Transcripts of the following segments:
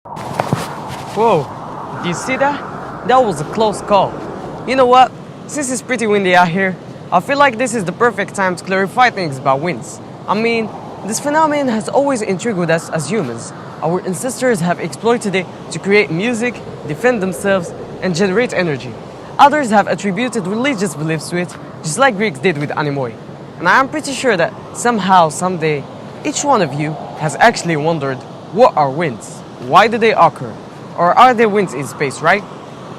Whoa, do you see that? That was a close call. You know what? Since it's pretty windy out here, I feel like this is the perfect time to clarify things about winds. I mean, this phenomenon has always intrigued us as humans. Our ancestors have exploited it to create music, defend themselves, and generate energy. Others have attributed religious beliefs to it, just like Greeks did with Anemoi. And I am pretty sure that somehow, someday, each one of you has actually wondered, what are winds? Why do they occur? Or are there winds in space, right?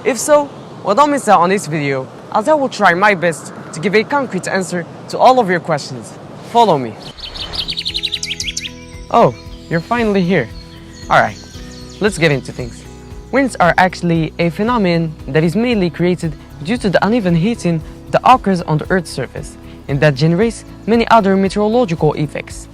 If so, well, don't miss out on this video, as I will try my best to give a concrete answer to all of your questions. Follow me. Oh, you're finally here. Alright, let's get into things. Winds are actually a phenomenon that is mainly created due to the uneven heating that occurs on the Earth's surface, and that generates many other meteorological effects.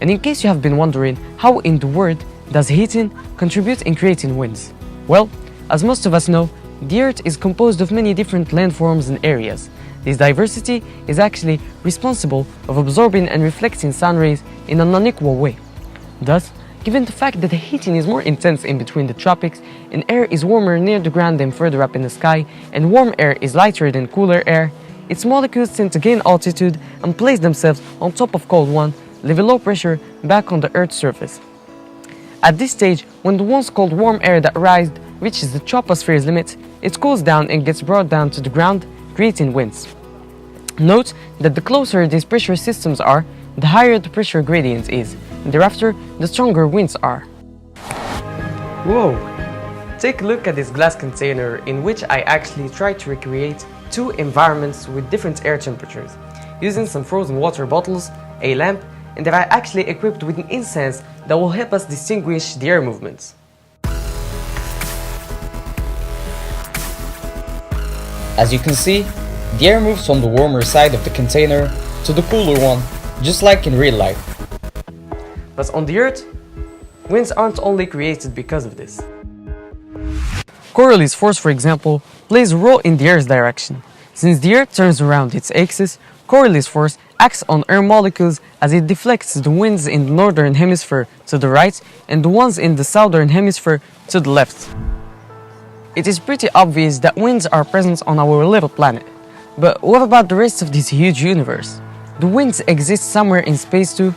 And in case you have been wondering, how in the world does heating contribute in creating winds? Well, as most of us know, the Earth is composed of many different landforms and areas. This diversity is actually responsible of absorbing and reflecting sun rays in an unequal way. Thus, given the fact that the heating is more intense in between the tropics, and air is warmer near the ground than further up in the sky, and warm air is lighter than cooler air, its molecules tend to gain altitude and place themselves on top of cold one, leaving low pressure back on the Earth's surface. At this stage, when the once cold warm air that rised reaches the troposphere's limit, it cools down and gets brought down to the ground, creating winds. Note that the closer these pressure systems are, the higher the pressure gradient is, and thereafter, the stronger winds are. Whoa! Take a look at this glass container in which I actually tried to recreate two environments with different air temperatures, using some frozen water bottles, a lamp, and that I actually equipped with an incense that will help us distinguish the air movements. As you can see, the air moves from the warmer side of the container to the cooler one, just like in real life. But on the Earth, winds aren't only created because of this. Coriolis force, for example, plays a role in the Earth's direction. Since the Earth turns around its axis, Coriolis force acts on air molecules as it deflects the winds in the northern hemisphere to the right and the ones in the southern hemisphere to the left. It is pretty obvious that winds are present on our little planet. But what about the rest of this huge universe? Do winds exist somewhere in space too?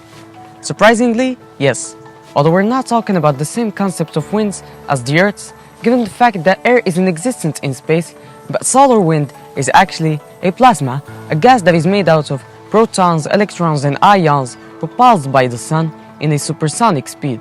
Surprisingly, yes. Although we're not talking about the same concept of winds as the Earth's, given the fact that air is inexistent in space, but solar wind is actually a plasma, a gas that is made out of protons, electrons and ions repulsed by the sun in a supersonic speed.